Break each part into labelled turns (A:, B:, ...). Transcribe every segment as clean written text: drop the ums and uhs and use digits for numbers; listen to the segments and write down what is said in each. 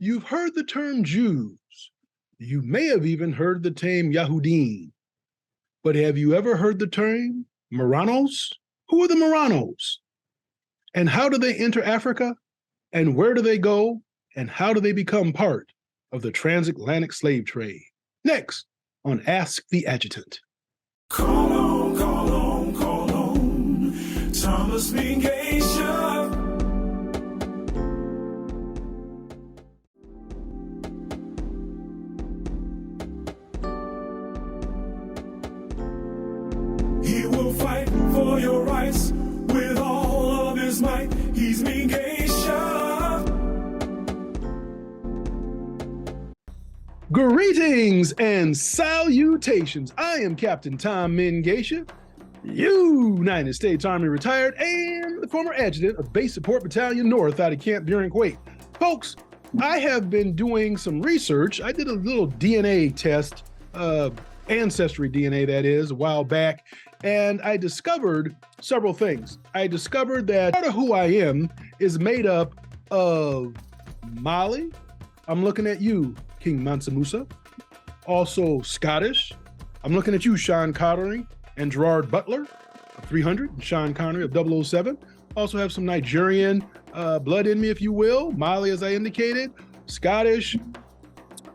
A: You've heard the term Jews. You may have even heard the term Yahudim. But have you ever heard the term Marranos? Who are the Marranos? And how do they enter Africa? And where do they go? And how do they become part of the transatlantic slave trade? Next on Ask the Adjutant.
B: Call on, call on, call on, Thomas Mengesha. He will fight for your rights with all of his might. He's Mengesha.
A: Greetings and salutations. I am Captain Tom Mengesha, United States Army retired and the former adjutant of Base Support Battalion North out of Camp Buren, Kuwait. Folks, I have been doing some research. I did a little DNA test, ancestry DNA that is, a while back, and I discovered several things. I discovered that part of who I am is made up of Mali. I'm looking at you, King Mansa Musa. Also Scottish. I'm looking at you, Sean Connery and Gerard Butler of 300, and Sean Connery of 007. Also have some Nigerian blood in me, if you will. Mali, as I indicated. Scottish,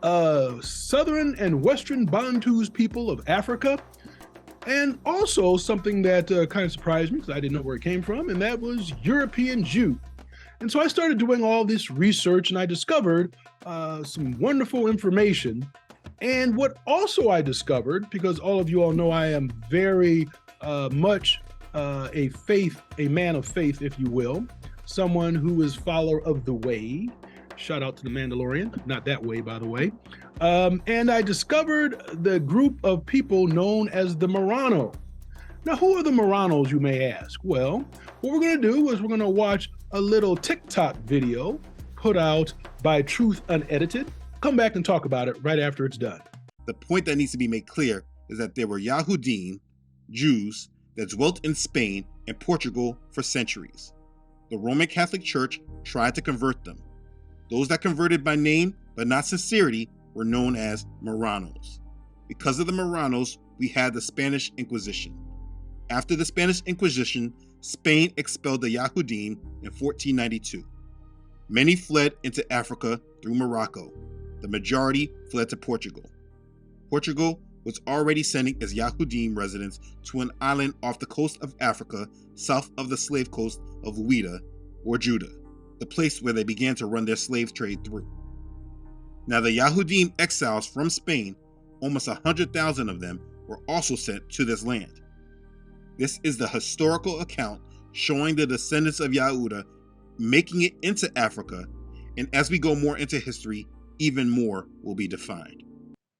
A: Southern and Western Bantus people of Africa. And also something that kind of surprised me because I didn't know where it came from, and that was European Jew. And so I started doing all this research and I discovered some wonderful information. And what also I discovered, because all of you all know I am very much a man of faith, if you will, someone who is follower of the way. Shout out to the Mandalorian, not that way, by the way. And I discovered the group of people known as the Marrano. Now, who are the Marranos, you may ask? Well, what we're going to do is we're going to watch a little TikTok video put out by Truth Unedited. Come back and talk about it right after it's done.
C: The point that needs to be made clear is that there were Yahudim, Jews, that dwelt in Spain and Portugal for centuries. The Roman Catholic Church tried to convert them. Those that converted by name but not sincerity were known as Marranos. Because of the Marranos, we had the Spanish Inquisition. After the Spanish Inquisition, Spain expelled the Yahudim in 1492. Many fled into Africa through Morocco. The majority fled to Portugal. Portugal was already sending its Yahudim residents to an island off the coast of Africa, south of the slave coast of Ouida or Judah, the place where they began to run their slave trade through. Now the Yahudim exiles from Spain, almost 100,000 of them, were also sent to this land. This is the historical account showing the descendants of Yahuda making it into Africa, and as we go more into history, even more will be defined.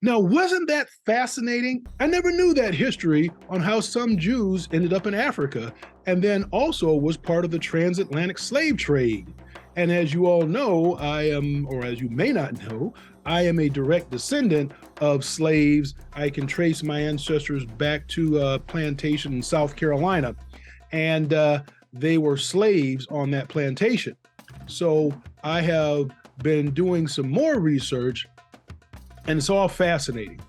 A: Now, wasn't that fascinating? I never knew that history on how some Jews ended up in Africa and then also was part of the transatlantic slave trade. And as you all know, I am, or as you may not know, I am a direct descendant of slaves. I can trace my ancestors back to a plantation in South Carolina, and they were slaves on that plantation. So I have been doing some more research, and it's all fascinating.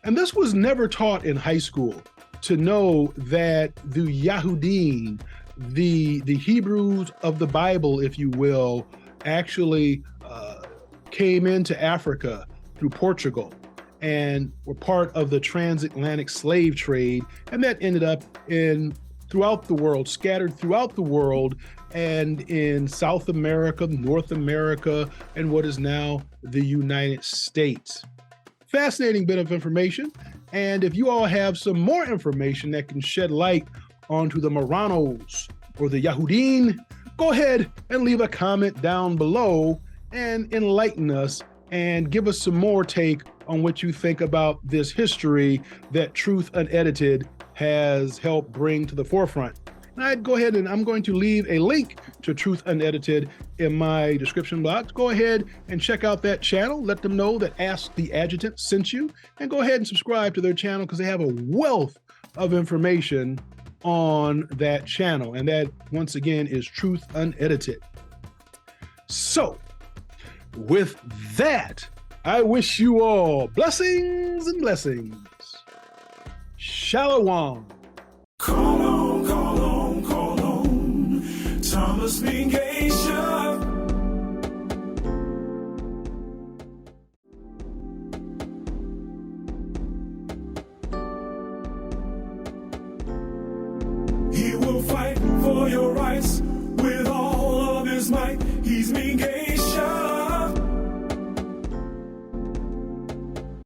A: And this was never taught in high school, to know that the Yahudim, the Hebrews of the Bible, if you will, actually came into Africa through Portugal and were part of the transatlantic slave trade, and that ended up throughout the world, scattered throughout the world, and in South America, North America, and what is now the United States. Fascinating bit of information. And if you all have some more information that can shed light onto the Marranos or the Yahudim, go ahead and leave a comment down below and enlighten us and give us some more take on what you think about this history that Truth Unedited has helped bring to the forefront. And I'd go ahead and I'm going to leave a link to Truth Unedited in my description box. Go ahead and check out that channel. Let them know that Ask the Adjutant sent you, and go ahead and subscribe to their channel because they have a wealth of information on that channel. And that, once again, is Truth Unedited. So With that, I wish you all blessings and blessings. Shalom.
B: Call on, call on, call on. Thomas Mengesha.